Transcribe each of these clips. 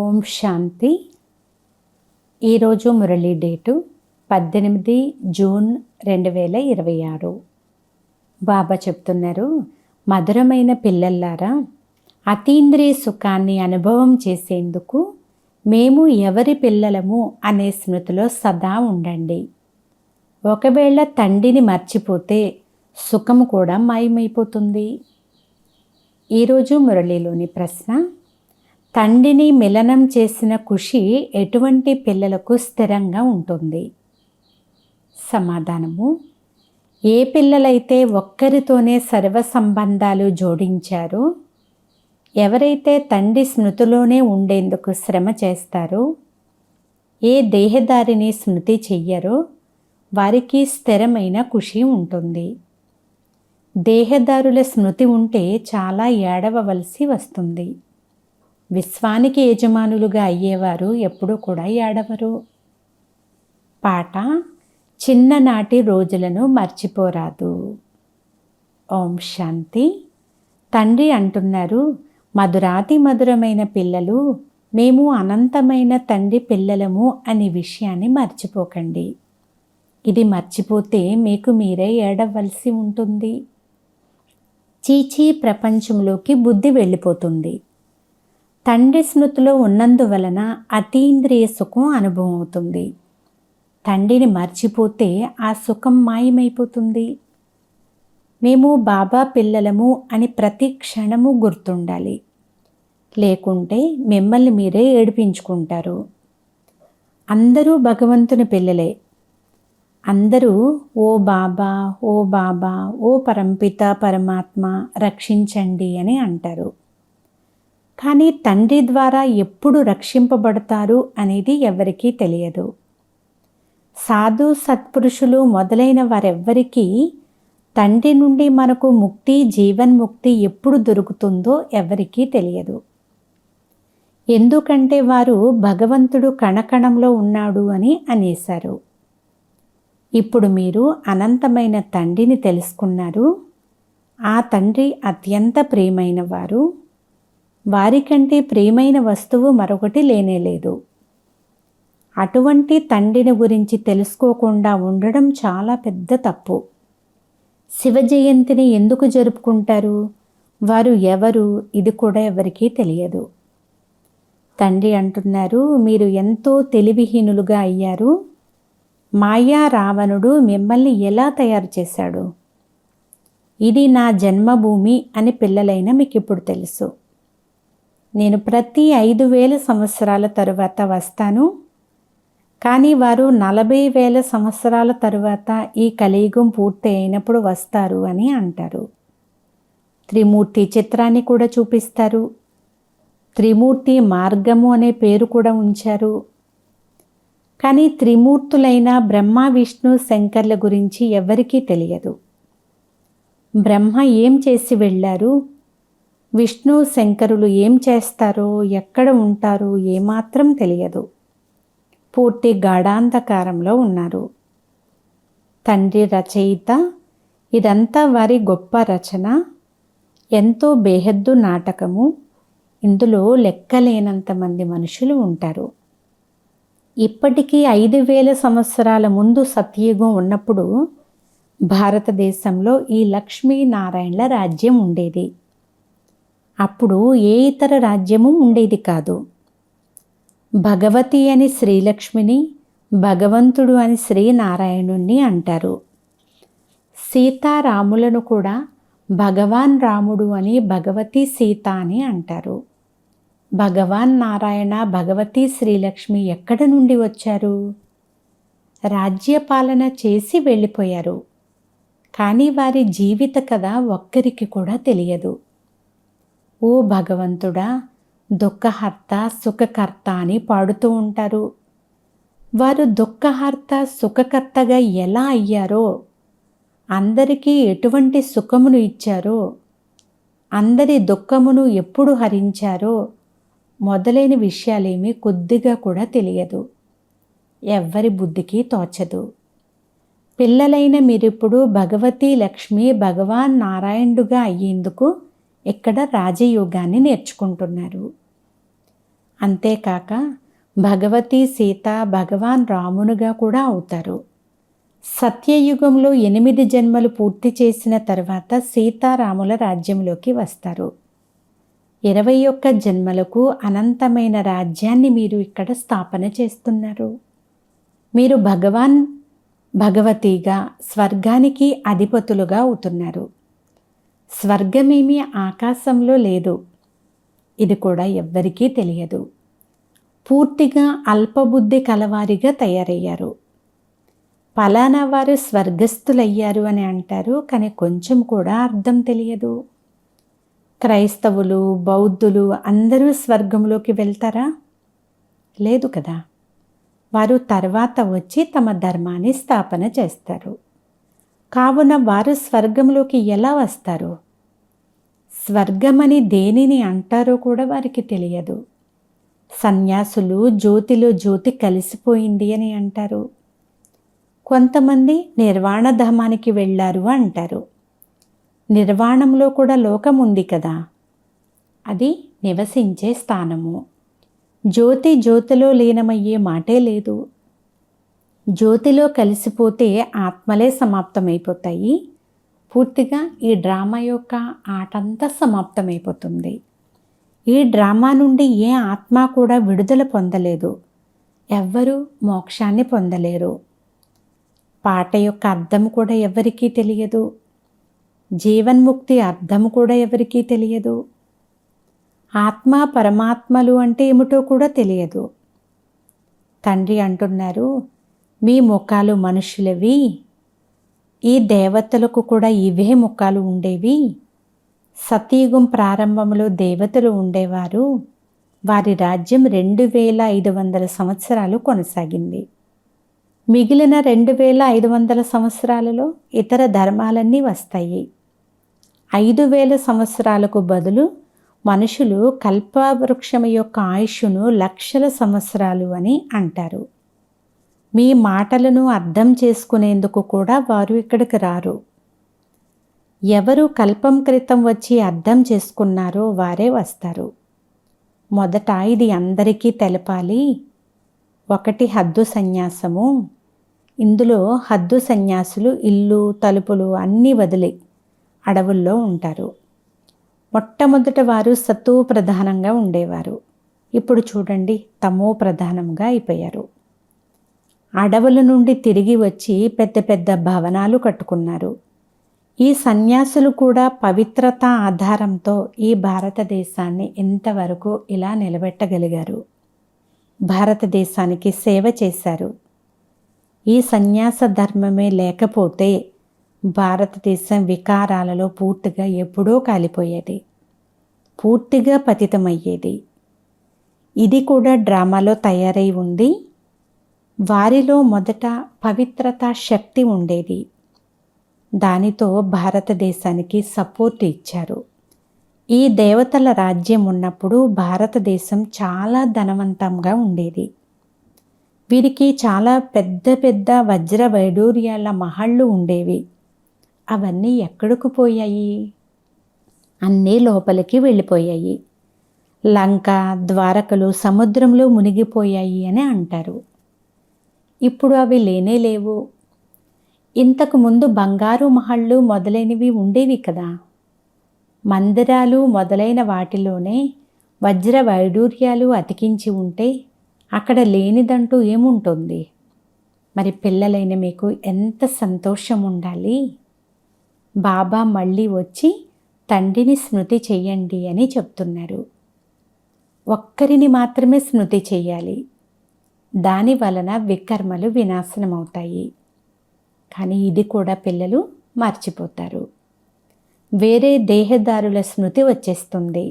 ఓం శాంతి. ఈరోజు Murali date 18 June 2026. బాబా చెప్తున్నారు, మధురమైన పిల్లల్లారా, అతీంద్రియ సుఖాన్ని అనుభవం చేసేందుకు మేము ఎవరి పిల్లలము అనే స్మృతిలో సదా ఉండండి. ఒకవేళ తండ్రిని మర్చిపోతే సుఖము కూడా మాయమైపోతుంది. ఈరోజు మురళీలోని ప్రశ్న, తండ్రిని మిలనం చేసిన ఖుషి ఎటువంటి పిల్లలకు స్థిరంగా ఉంటుంది? సమాధానము, ఏ పిల్లలైతే ఒక్కరితోనే సర్వ సంబంధాలు జోడించారో, ఎవరైతే తండ్రి స్మృతిలోనే ఉండేందుకు శ్రమ చేస్తారో, ఏ దేహదారిని స్మృతి చెయ్యరో వారికి స్థిరమైన ఖుషి ఉంటుంది. దేహదారుల స్మృతి ఉంటే చాలా ఏడవవలసి వస్తుంది. విశ్వానికి యజమానులుగా అయ్యేవారు ఎప్పుడూ కూడా ఏడవరు. పాట, చిన్ననాటి రోజులను మర్చిపోరాదు. ఓం శాంతి. తండ్రి అంటున్నారు, మధురాతి మధురమైన పిల్లలు, మేము అనంతమైన తండ్రి పిల్లలము అనే విషయాన్ని మర్చిపోకండి. ఇది మర్చిపోతే మీకు మీరే ఏడవలసి ఉంటుంది. చీచీ ప్రపంచంలోకి బుద్ధి వెళ్ళిపోతుంది. తండ్రి స్మృతిలో ఉన్నందువలన అతీంద్రియ సుఖం అనుభవం అవుతుంది. తండ్రిని మర్చిపోతే ఆ సుఖం మాయమైపోతుంది. మేము బాబా పిల్లలము అని ప్రతి క్షణము గుర్తుండాలి. లేకుంటే మిమ్మల్ని మీరే ఏడిపించుకుంటారు. అందరూ భగవంతుని పిల్లలే. అందరూ ఓ బాబా, ఓ బాబా, ఓ పరంపిత పరమాత్మ రక్షించండి అని అంటారు. కానీ తండ్రి ద్వారా ఎప్పుడు రక్షింపబడతారు అనేది ఎవరికీ తెలియదు. సాధు సత్పురుషులు మొదలైన వారెవ్వరికీ తండ్రి నుండి మనకు ముక్తి, జీవన్ముక్తి ఎప్పుడు దొరుకుతుందో ఎవరికీ తెలియదు. ఎందుకంటే వారు భగవంతుడు కణకణంలో ఉన్నాడు అని అనేశారు. ఇప్పుడు మీరు అనంతమైన తండ్రిని తెలుసుకున్నారు. ఆ తండ్రి అత్యంత ప్రియమైన వారు. వారికంటే ప్రియమైన వస్తువు మరొకటి లేనేలేదు. అటువంటి తండ్రిని గురించి తెలుసుకోకుండా ఉండడం చాలా పెద్ద తప్పు. శివ జయంతిని ఎందుకు జరుపుకుంటారు? వారు ఎవరు? ఇది కూడా ఎవరికీ తెలియదు. తండ్రి అంటున్నారు, మీరు ఎంతో తెలివిహీనులుగా అయ్యారు. మాయా రావణుడు మిమ్మల్ని ఎలా తయారు చేశాడు? ఇది నా జన్మభూమి అని పిల్లలైన మీకు ఇప్పుడు తెలుసు. నేను ప్రతి 5,000 సంవత్సరాల తరువాత వస్తాను. కానీ వారు 40,000 సంవత్సరాల తరువాత ఈ కలియుగం పూర్తి అయినప్పుడు వస్తారు అని అంటారు. త్రిమూర్తి చిత్రాన్ని కూడా చూపిస్తారు. త్రిమూర్తి మార్గము అనే పేరు కూడా ఉంచారు. కానీ త్రిమూర్తులైన బ్రహ్మ, విష్ణు, శంకర్ల గురించి ఎవరికీ తెలియదు. బ్రహ్మ ఏం చేసి వెళ్ళారు, విష్ణు శంకరులు ఏం చేస్తారో, ఎక్కడ ఉంటారో ఏమాత్రం తెలియదు. పూర్తి గాఢాంధకారంలో ఉన్నారు. తండ్రి రచయిత. ఇదంతా వారి గొప్ప రచన. ఎంతో బేహద్దు నాటకము. ఇందులో లెక్కలేనంత మంది మనుషులు ఉంటారు. ఇప్పటికీ 5,000 సంవత్సరాల ముందు సత్యయుగం ఉన్నప్పుడు భారతదేశంలో ఈ లక్ష్మీనారాయణల రాజ్యం ఉండేది. అప్పుడు ఏ ఇతర రాజ్యము ఉండేది కాదు. భగవతి అని శ్రీలక్ష్మిని, భగవంతుడు అని శ్రీనారాయణుణ్ణి అంటారు. సీతారాములను కూడా భగవాన్ రాముడు అని, భగవతి సీత అని అంటారు. భగవాన్ నారాయణ, భగవతి శ్రీలక్ష్మి ఎక్కడ నుండి వచ్చారు? రాజ్యపాలన చేసి వెళ్ళిపోయారు. కానీ వారి జీవిత కథ ఒక్కరికి కూడా తెలియదు. ఓ భగవంతుడా, దుఃఖహర్త, సుఖకర్త అని పాడుతూ ఉంటారు. వారు దుఃఖహర్త, సుఖకర్తగా ఎలా అయ్యారో, అందరికీ ఎటువంటి సుఖమును ఇచ్చారో, అందరి దుఃఖమును ఎప్పుడు హరించారో మొదలైన విషయాలేమీ కొద్దిగా కూడా తెలియదు. ఎవ్వరి బుద్ధికి తోచదు. పిల్లలైన మీరిప్పుడు భగవతి లక్ష్మి, భగవాన్ నారాయణుడుగా అయ్యేందుకు ఇక్కడ రాజయోగాన్ని నేర్చుకుంటున్నారు. అంతేకాక భగవతి సీత భగవాన్ రామునుగా కూడా అవుతారు. సత్యయుగంలో 8 జన్మలు పూర్తి చేసిన తర్వాత సీతారాముల రాజ్యంలోకి వస్తారు. 21 జన్మలకు అనంతమైన రాజ్యాన్ని మీరు ఇక్కడ స్థాపన చేస్తున్నారు. మీరు భగవతిగా స్వర్గానికి అధిపతులుగా అవుతున్నారు. స్వర్గమేమీ ఆకాశంలో లేదు, ఇది కూడా ఎవ్వరికీ తెలియదు. పూర్తిగా అల్పబుద్ధి కలవారిగా తయారయ్యారు. పలానా వారు స్వర్గస్థులయ్యారు అని అంటారు, కానీ కొంచెం కూడా అర్థం తెలియదు. క్రైస్తవులు, బౌద్ధులు అందరూ స్వర్గంలోకి వెళ్తారా? లేదు కదా. వారు తర్వాత వచ్చి తమ ధర్మాన్ని స్థాపన చేస్తారు. కావున వారు స్వర్గంలోకి ఎలా వస్తారు? స్వర్గమని దేనిని అంటారో కూడా వారికి తెలియదు. సన్యాసులు జ్యోతిలో జ్యోతి కలిసిపోయింది అని అంటారు. కొంతమంది నిర్వాణధామానికి వెళ్ళారు అంటారు. నిర్వాణంలో కూడా లోకం ఉంది కదా, అది నివసించే స్థానము. జ్యోతి జ్యోతిలో లీనమయ్యే మాటే లేదు. జ్యోతిలో కలిసిపోతే ఆత్మలే సమాప్తమైపోతాయి. పూర్తిగా ఈ డ్రామా యొక్క ఆటంతా సమాప్తమైపోతుంది. ఈ డ్రామా నుండి ఏ ఆత్మ కూడా విడుదల పొందలేదు. ఎవ్వరూ మోక్షాన్ని పొందలేరు. పాట యొక్క అర్థం కూడా ఎవరికీ తెలియదు. జీవన్ముక్తి అర్థం కూడా ఎవరికీ తెలియదు. ఆత్మ పరమాత్మలు అంటే ఏమిటో కూడా తెలియదు. తండ్రి అంటున్నారు, మీ ముఖాలు మనుషులవి, ఈ దేవతలకు కూడా ఇవే ముఖాలు ఉండేవి. సతయుగం ప్రారంభంలో దేవతలు ఉండేవారు. వారి రాజ్యం 2500 సంవత్సరాలు కొనసాగింది. మిగిలిన 2500 సంవత్సరాలలో ఇతర ధర్మాలన్నీ వస్తాయి. 5000 సంవత్సరాలకు బదులు మనుషులు కల్పవృక్షం యొక్క ఆయుష్ను లక్షల సంవత్సరాలు అని అంటారు. మీ మాటలను అర్థం చేసుకునేందుకు కూడా వారు ఇక్కడికి రారు. ఎవరు కల్పం క్రితం వచ్చి అర్థం చేసుకున్నారో వారే వస్తారు. మొదట ఇది అందరికీ తెలపాలి. 1 హద్దు సన్యాసము. ఇందులో హద్దు సన్యాసులు ఇల్లు తలుపులు అన్నీ వదిలి అడవుల్లో ఉంటారు. మొట్టమొదట వారు సత్వ ప్రధానంగా ఉండేవారు. ఇప్పుడు చూడండి, తమో ప్రధానంగా అయిపోయారు. అడవుల నుండి తిరిగి వచ్చి పెద్ద పెద్ద భవనాలు కట్టుకున్నారు. ఈ సన్యాసులు కూడా పవిత్రత ఆధారంతో ఈ భారతదేశాన్ని ఇంతవరకు ఇలా నిలబెట్టగలిగారు. భారతదేశానికి సేవ చేశారు. ఈ సన్యాస ధర్మమే లేకపోతే భారతదేశం వికారాలలో పూర్తిగా ఎప్పుడో కాలిపోయేది, పూర్తిగా పతితమయ్యేది. ఇది కూడా డ్రామాలో తయారై ఉంది. వారిలో మొదట పవిత్రత శక్తి ఉండేది. దానితో భారతదేశానికి సపోర్ట్ ఇచ్చారు. ఈ దేవతల రాజ్యం ఉన్నప్పుడు భారతదేశం చాలా ధనవంతంగా ఉండేది. వీరికి చాలా పెద్ద పెద్ద వజ్ర వైడూర్యాల మహళ్ళు ఉండేవి. అవన్నీ ఎక్కడికి పోయాయి? అన్నీ లోపలికి వెళ్ళిపోయాయి. లంక, ద్వారకలు సముద్రంలో మునిగిపోయాయి అని అంటారు. ఇప్పుడు అవి లేనే లేవు. ఇంతకు ముందు బంగారు మహళ్ళు మొదలైనవి ఉండేవి కదా. మందిరాలు మొదలైన వాటిలోనే వజ్ర వైడూర్యాలు అతికించి ఉంటే అక్కడ లేనిదంటూ ఏముంటుంది? మరి పిల్లలైన మీకు ఎంత సంతోషం ఉండాలి. బాబా మళ్ళీ వచ్చి తండ్రిని స్మృతి చెయ్యండి అని చెప్తున్నారు. ఒక్కరిని మాత్రమే స్మృతి చెయ్యాలి. దాని వలన వికర్మలు వినాశనమవుతాయి. కానీ ఇది కూడా పిల్లలు మర్చిపోతారు. వేరే దేహదారుల స్మృతి వచ్చేస్తుంది.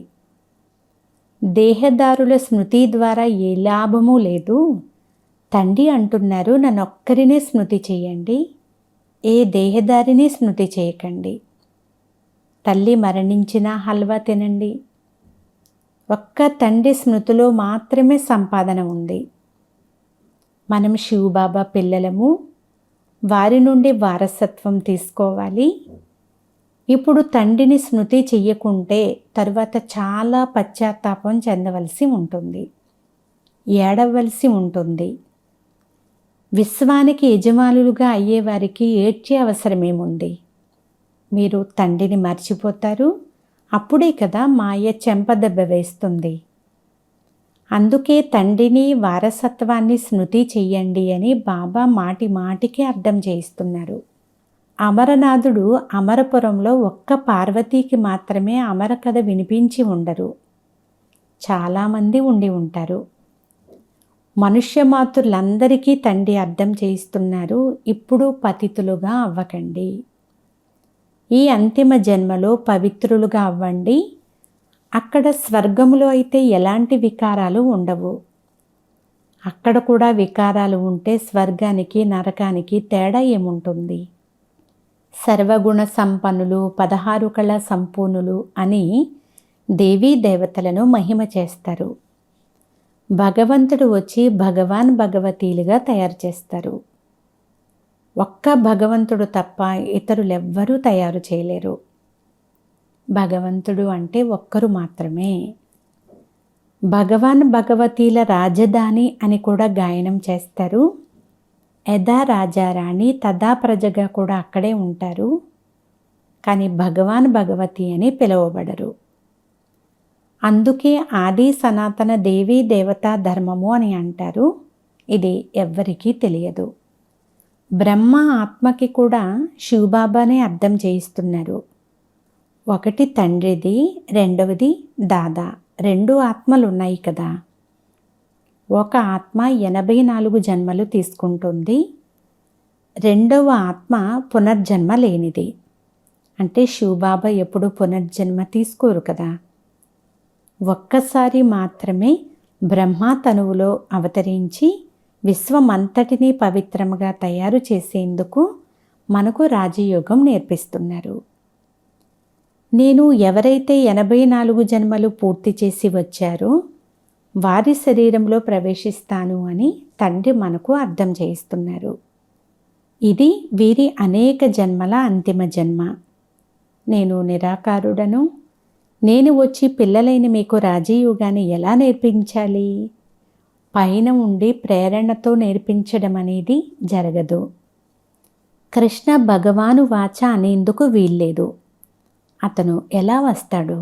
దేహదారుల స్మృతి ద్వారా ఏ లాభము లేదు. తండ్రి అంటున్నారు, నన్నొక్కరినే స్మృతి చేయండి, ఏ దేహదారిని స్మృతి చేయకండి. తల్లి మరణించినా హల్వా తినండి. ఒక్క తండ్రి స్మృతిలో మాత్రమే సంపాదన ఉంది. మనం శివబాబా పిల్లలము, వారి నుండి వారసత్వం తీసుకోవాలి. ఇప్పుడు తండ్రిని స్మృతి చెయ్యకుంటే తరువాత చాలా పశ్చాత్తాపం చెందవలసి ఉంటుంది. ఏడవలసి ఉంటుంది. విశ్వానికి యజమానులుగా అయ్యేవారికి ఏడ్చే అవసరమేముంది? మీరు తండ్రిని మర్చిపోతారు. అప్పుడే కదా మాయ చెంపదెబ్బ వేస్తుంది. అందుకే తండ్రిని, వారసత్వాన్ని స్మృతి చెయ్యండి అని బాబా మాటి మాటికి అర్థం చేయిస్తున్నారు. అమరనాథుడు అమరపురంలో ఒక్క పార్వతీకి మాత్రమే అమర కథ వినిపించి ఉండరు. చాలామంది ఉండి ఉంటారు. మనుష్య మాతృలందరికీ తండ్రి అర్థం చేయిస్తున్నారు, ఇప్పుడు పతితులుగా అవ్వకండి. ఈ అంతిమ జన్మలో పవిత్రులుగా అవ్వండి. అక్కడ స్వర్గములో అయితే ఎలాంటి వికారాలు ఉండవు. అక్కడ కూడా వికారాలు ఉంటే స్వర్గానికి నరకానికి తేడా ఏముంటుంది? సర్వగుణ సంపన్నులు, 16 కళ సంపూర్ణులు అని దేవీ దేవతలను మహిమ చేస్తారు. భగవంతుడు వచ్చి భగవాన్ భగవతీలుగా తయారు చేస్తారు. ఒక్క భగవంతుడు తప్ప ఇతరులెవ్వరూ తయారు చేయలేరు. భగవంతుడు అంటే ఒక్కరు మాత్రమే. భగవాన్ భగవతీల రాజధాని అని కూడా గాయనం చేస్తారు. యథా రాజారాణి తదా ప్రజగా కూడా అక్కడే ఉంటారు. కానీ భగవాన్ భగవతి అని పిలువబడరు. అందుకే ఆది సనాతన దేవీ దేవతా ధర్మము అని అంటారు. ఇది ఎవ్వరికీ తెలియదు. బ్రహ్మ ఆత్మకి కూడా శివబాబానే అర్థం చేయిస్తున్నారు. ఒకటి తండ్రిది, రెండవది దాదా. 2 ఆత్మలు ఉన్నాయి కదా. ఒక ఆత్మ 84 జన్మలు తీసుకుంటుంది. రెండవ ఆత్మ పునర్జన్మ లేనిది. అంటే శివబాబా ఎప్పుడు పునర్జన్మ తీసుకోరు కదా. ఒక్కసారి మాత్రమే బ్రహ్మ తనువులో అవతరించి విశ్వమంతటినీ పవిత్రముగా తయారు చేసేందుకు మనకు రాజయోగం నేర్పిస్తున్నారు. నేను ఎవరైతే 84 జన్మలు పూర్తి చేసి వచ్చారో వారి శరీరంలో ప్రవేశిస్తాను అని తండ్రి మనకు అర్థం చేయిస్తున్నారు. ఇది వీరి అనేక జన్మల అంతిమ జన్మ. నేను నిరాకారుడను. నేను వచ్చి పిల్లలైన మీకు రాజయోగాన్ని ఎలా నేర్పించాలి? పైన ఉండి ప్రేరణతో నేర్పించడం అనేది జరగదు. కృష్ణ భగవాను వాచ అనేందుకు వీల్లేదు. అతను ఎలా వస్తాడు?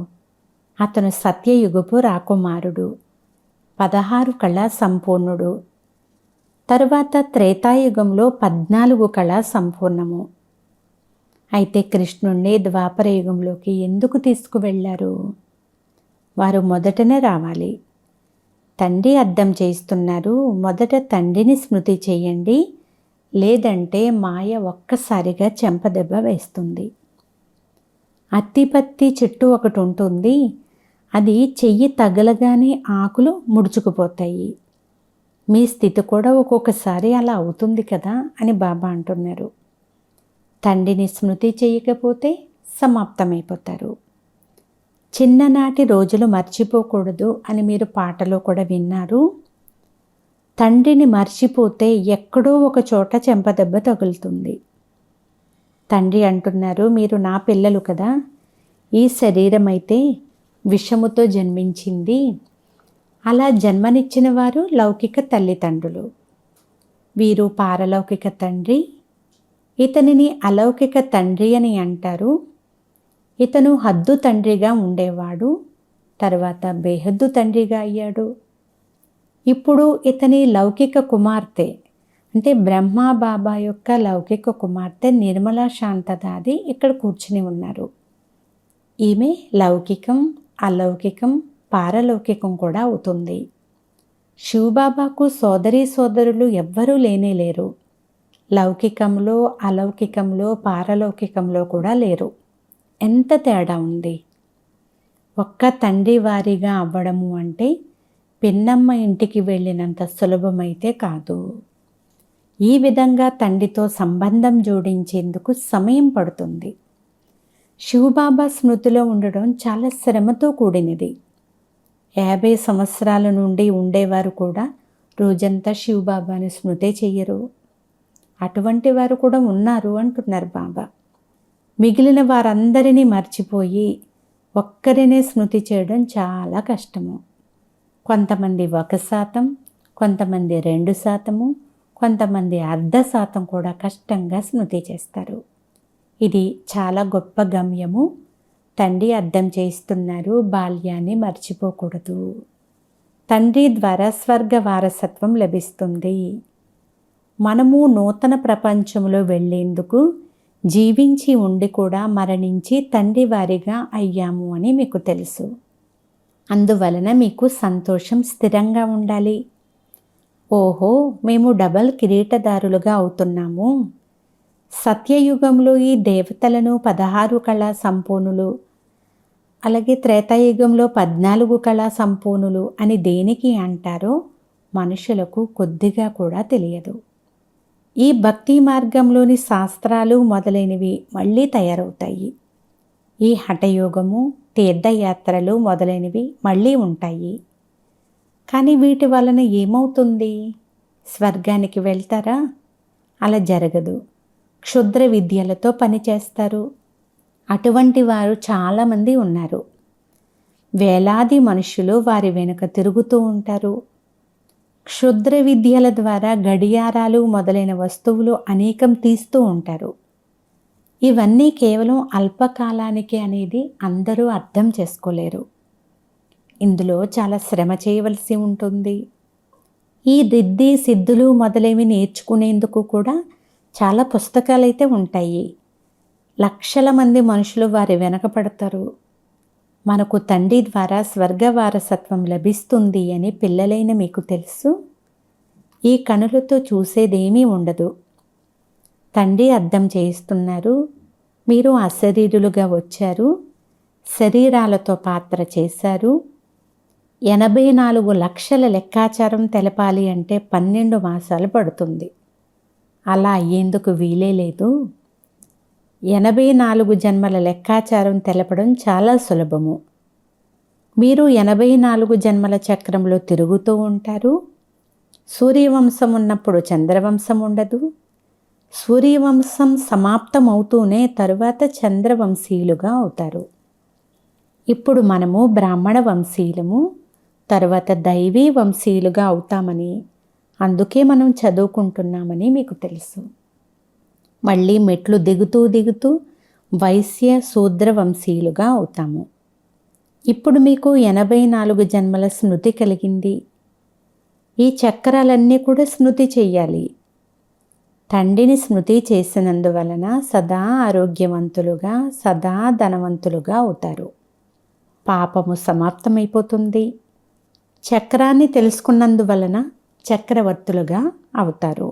అతను సత్యయుగపు రాకుమారుడు, 16 కళా సంపూర్ణుడు. తరువాత త్రేతాయుగంలో 14 కళా సంపూర్ణము. అయితే కృష్ణుణ్ణి ద్వాపర యుగంలోకి ఎందుకు తీసుకువెళ్ళారు? వారు మొదటనే రావాలి. తండ్రి అర్థం చేస్తున్నారు, మొదట తండ్రిని స్మృతి చేయండి, లేదంటే మాయ ఒక్కసారిగా చెంపదెబ్బ వేస్తుంది. అత్తిపత్తి చెట్టు ఒకటి ఉంటుంది. అది చెయ్యి తగలగానే ఆకులు ముడుచుకుపోతాయి. మీ స్థితి కూడా ఒక్కొక్కసారి అలా అవుతుంది కదా అని బాబా అంటున్నారు. తండ్రిని స్మృతి చేయకపోతే సమాప్తమైపోతారు. చిన్ననాటి రోజులు మర్చిపోకూడదు అని మీరు పాటలో కూడా విన్నారు. తండ్రిని మర్చిపోతే ఎక్కడో ఒక చోట చెంపదెబ్బ తగులుతుంది. తండ్రి అంటున్నారు, మీరు నా పిల్లలు కదా. ఈ శరీరం అయితే విషముతో జన్మించింది. అలా జన్మనిచ్చిన వారు లౌకిక తల్లిదండ్రులు. వీరు పారలౌకిక తండ్రి. ఇతనిని అలౌకిక తండ్రి అని అంటారు. ఇతను హద్దు తండ్రిగా ఉండేవాడు, తర్వాత బేహద్దు తండ్రిగా అయ్యాడు. ఇప్పుడు ఇతని లౌకిక కుమార్తె అంటే బ్రహ్మా బాబా యొక్క లౌకిక కుమార్తె నిర్మలా శాంతదాది ఇక్కడ కూర్చుని ఉన్నారు. ఈమె లౌకికం, అలౌకికం, పారలౌకికం కూడా అవుతుంది. శివబాబాకు సోదరీ సోదరులు ఎవ్వరూ లేనేలేరు. లౌకికంలో, అలౌకికంలో, పారలౌకికంలో కూడా లేరు. ఎంత తేడా ఉంది! ఒక్క తండ్రి వారిగా అవ్వడము అంటే పిన్నమ్మ ఇంటికి వెళ్ళినంత సులభమైతే కాదు. ఈ విధంగా తండ్రితో సంబంధం జోడించేందుకు సమయం పడుతుంది. శివబాబా స్మృతిలో ఉండడం చాలా శ్రమతో కూడినది. 50 సంవత్సరాల నుండి ఉండేవారు కూడా రోజంతా శివబాబాని స్మృతి చెయ్యరు. అటువంటి వారు కూడా ఉన్నారు అంటున్నారు బాబా. మిగిలిన వారందరినీ మర్చిపోయి ఒక్కరినే స్మృతి చేయడం చాలా కష్టము. కొంతమంది 1%, కొంతమంది 2%, కొంతమంది 0.5% కూడా కష్టంగా స్మృతి చేస్తారు. ఇది చాలా గొప్ప గమ్యము. తండ్రి అర్థం చేయిస్తున్నారు, బాల్యాన్ని మర్చిపోకూడదు. తండ్రి ద్వారా స్వర్గ వారసత్వం లభిస్తుంది. మనము నూతన ప్రపంచంలో వెళ్ళేందుకు జీవించి ఉండి కూడా మరణించి తండ్రి వారిగా అయ్యాము అని మీకు తెలుసు. అందువలన మీకు సంతోషం స్థిరంగా ఉండాలి. ఓహో, మేము డబల్ కిరీటదారులుగా అవుతున్నాము. సత్యయుగంలో ఈ దేవతలను 16 కళా సంపూర్ణులు, అలాగే త్రేతాయుగంలో 14 కళా సంపూర్ణులు అని దేనికి అంటారో మనుషులకు కొద్దిగా కూడా తెలియదు. ఈ భక్తి మార్గంలోని శాస్త్రాలు మొదలైనవి మళ్ళీ తయారవుతాయి. ఈ హఠయోగము, తీర్థయాత్రలు మొదలైనవి మళ్ళీ ఉంటాయి. కానీ వీటి వలన ఏమవుతుంది? స్వర్గానికి వెళ్తారా? అలా జరగదు. క్షుద్ర విద్యలతో పనిచేస్తారు. అటువంటి వారు చాలామంది ఉన్నారు. వేలాది మనుషులు వారి వెనుక తిరుగుతూ ఉంటారు. క్షుద్ర విద్యల ద్వారా గడియారాలు మొదలైన వస్తువులు అనేకం తీస్తూ ఉంటారు. ఇవన్నీ కేవలం అల్పకాలానికి అనేది అందరూ అర్థం చేసుకోలేరు. ఇందులో చాలా శ్రమ చేయవలసి ఉంటుంది. ఈ రిద్ధి సిద్ధులు మొదలైనవి నేర్చుకునేందుకు కూడా చాలా పుస్తకాలైతే ఉంటాయి. లక్షల మంది మనుషులు వారి వెనక పడతారు. మనకు తండ్రి ద్వారా స్వర్గ వారసత్వం లభిస్తుంది అని పిల్లలైన మీకు తెలుసు. ఈ కనులతో చూసేదేమీ ఉండదు. తండ్రి అర్థం చేయిస్తున్నారు, మీరు అశరీరులుగా వచ్చారు, శరీరాలతో పాత్ర చేశారు. 84 లక్షల లెక్కాచారం తెలపాలి అంటే 12 మాసాలు పడుతుంది. అలా అయ్యేందుకు వీలే లేదు. 84 జన్మల లెక్కాచారం తెలపడం చాలా సులభము. మీరు 84 జన్మల చక్రంలో తిరుగుతూ ఉంటారు. సూర్యవంశం ఉన్నప్పుడు చంద్రవంశం ఉండదు. సూర్యవంశం సమాప్తం అవుతూనే తరువాత చంద్రవంశీయులుగా అవుతారు. ఇప్పుడు మనము బ్రాహ్మణ వంశీయులము, తరువాత దైవీ వంశీయులుగా అవుతామని, అందుకే మనం చదువుకుంటున్నామని మీకు తెలుసు. మళ్ళీ మెట్లు దిగుతూ దిగుతూ వైశ్య శూద్ర వంశీయులుగా అవుతాము. ఇప్పుడు మీకు 84 జన్మల స్మృతి కలిగింది. ఈ చక్రాలన్నీ కూడా స్మృతి చెయ్యాలి. తండ్రిని స్మృతి చేసినందువలన సదా ఆరోగ్యవంతులుగా, సదా ధనవంతులుగా అవుతారు. పాపము సమాప్తమైపోతుంది. చక్రాన్ని తెలుసుకున్నందువలన చక్రవర్తులుగా అవుతారు.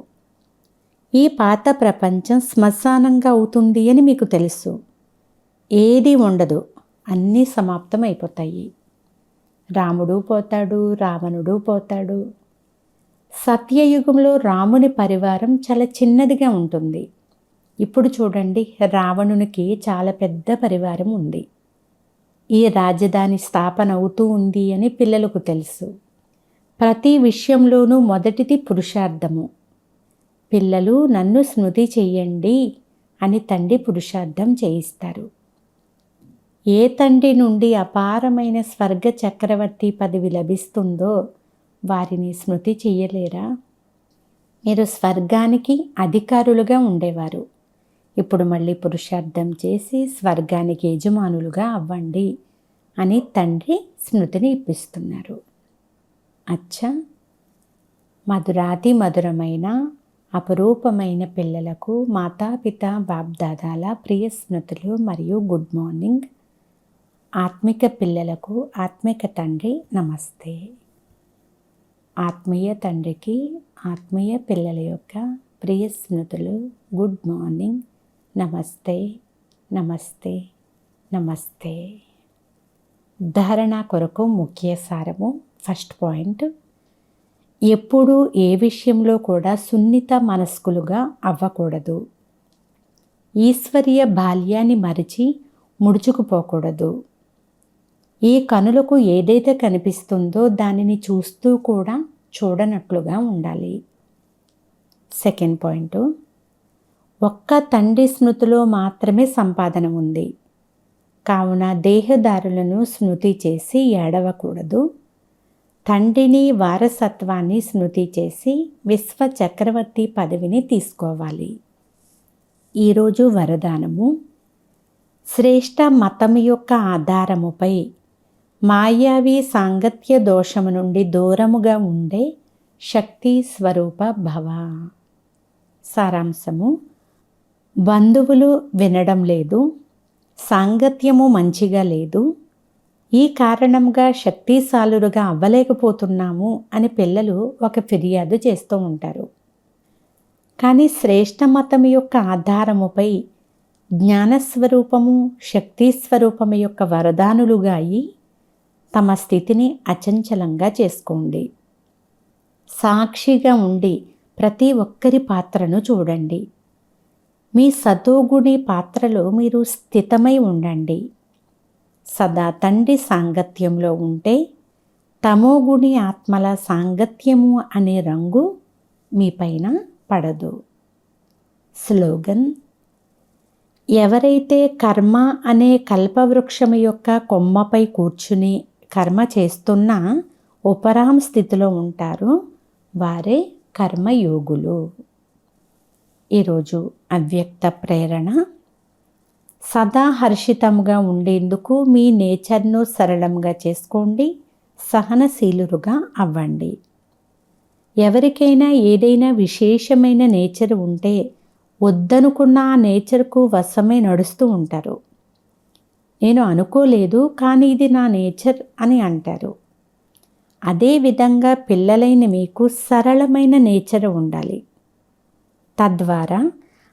ఈ పాత ప్రపంచం శ్మశానంగా అవుతుంది అని మీకు తెలుసు. ఏది ఉండదు, అన్నీ సమాప్తమైపోతాయి. రాముడు పోతాడు, రావణుడు పోతాడు. సత్యయుగంలో రాముని పరివారం చాలా చిన్నదిగా ఉంటుంది. ఇప్పుడు చూడండి, రావణునికి చాలా పెద్ద పరివారం ఉంది. ఈ రాజధాని స్థాపన అవుతూ ఉంది అని పిల్లలకు తెలుసు. ప్రతి విషయంలోనూ మొదటిది పురుషార్థము. పిల్లలు నన్ను స్మృతి చెయ్యండి అని తండ్రి పురుషార్థం చేయిస్తారు. ఏ తండ్రి నుండి అపారమైన స్వర్గ చక్రవర్తి పదవి లభిస్తుందో వారిని స్మృతి చెయ్యలేరా? మీరు స్వర్గానికి అధికారులుగా ఉండేవారు. ఇప్పుడు మళ్ళీ పురుషార్థం చేసి స్వర్గానికి యజమానులుగా అవ్వండి అని తండ్రి స్మృతిని ఇప్పిస్తున్నారు. అచ్చా, మధురాతి మధురమైన అపరూపమైన పిల్లలకు మాతాపిత బాప్దాదాల ప్రియ స్మృతులు మరియు గుడ్ మార్నింగ్. ఆత్మిక పిల్లలకు ఆత్మిక తండ్రి నమస్తే. ఆత్మీయ తండ్రికి ఆత్మీయ పిల్లల యొక్క ప్రియ స్మృతులు, గుడ్ మార్నింగ్, నమస్తే, నమస్తే, నమస్తే. ధారణ కొరకు ముఖ్య సారము. ఫస్ట్ పాయింట్, ఎప్పుడూ ఏ విషయంలో కూడా సున్నిత మనస్కులుగా అవ్వకూడదు. ఈశ్వరీయ బాల్యాన్ని మరిచి ముడుచుకుపోకూడదు. ఈ కనులకు ఏదైతే కనిపిస్తుందో దానిని చూస్తూ కూడా చూడనట్లుగా ఉండాలి. సెకండ్ పాయింట్, ఒక్క తండ్రి స్మృతిలో మాత్రమే సంపాదన ఉంది. కావున దేహదారులను స్మృతి చేసి ఏడవకూడదు. తండ్రిని వారసత్వాన్ని స్మృతి చేసి విశ్వ చక్రవర్తి పదవిని తీసుకోవాలి. ఈరోజు వరదానము: శ్రేష్ఠ మతం యొక్క ఆధారముపై మాయావి సాంగత్య దోషము నుండి దూరముగా ఉండే శక్తి స్వరూప భవ. సారాంశము: బంధువులు వినడం లేదు, సాంగత్యము మంచిగా లేదు, ఈ కారణంగా శక్తిశాలురుగా అవ్వలేకపోతున్నాము అని పిల్లలు ఒక ఫిర్యాదు చేస్తూ ఉంటారు. కానీ శ్రేష్ఠ మతం యొక్క ఆధారముపై జ్ఞానస్వరూపము, శక్తి స్వరూపము యొక్క వరదానులుగా అయి తమ స్థితిని అచంచలంగా చేసుకోండి. సాక్షిగా ఉండి ప్రతి ఒక్కరి పాత్రను చూడండి. మీ సతోగుణి పాత్రలో మీరు స్థితమై ఉండండి. సదా తండ్రి సాంగత్యంలో ఉంటే తమోగుణి ఆత్మల సాంగత్యము అనే రంగు మీపైన పడదు. స్లోగన్: ఎవరైతే కర్మ అనే కల్పవృక్షము యొక్క కొమ్మపై కూర్చుని కర్మ చేస్తున్నా ఉపరామ స్థితిలో ఉంటారో వారే కర్మయోగులు. ఈరోజు అవ్యక్త ప్రేరణ: సదా హర్షితంగా ఉండేందుకు మీ నేచర్ను సరళంగా చేసుకోండి, సహనశీలురుగా అవ్వండి. ఎవరికైనా ఏదైనా విశేషమైన నేచర్ ఉంటే వద్దనుకున్న ఆ నేచర్కు వశమై నడుస్తూ ఉంటారు. నేను అనుకోలేదు కానీ ఇది నా నేచర్ అని అంటారు. అదేవిధంగా పిల్లలైన మీకు సరళమైన నేచర్ ఉండాలి. తద్వారా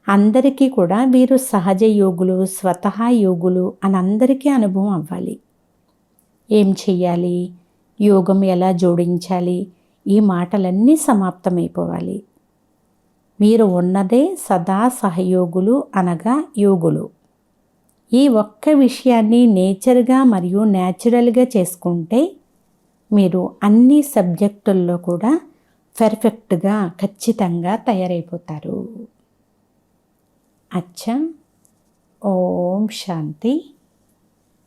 అందరికీ కూడా వీరు సహజ యోగులు, స్వతహా యోగులు అని అందరికీ అనుభవం అవ్వాలి. ఏం చెయ్యాలి, యోగం ఎలా జోడించాలి, ఈ మాటలన్నీ సమాప్తమైపోవాలి. మీరు ఉన్నదే సదా సహయోగులు అనగా యోగులు. ఈ ఒక్క విషయాన్ని నేచర్గా మరియు న్యాచురల్గా చేసుకుంటే మీరు అన్ని సబ్జెక్టుల్లో కూడా పర్ఫెక్ట్గా ఖచ్చితంగా తయారైపోతారు. అచ్చా. ఓం శాంతి.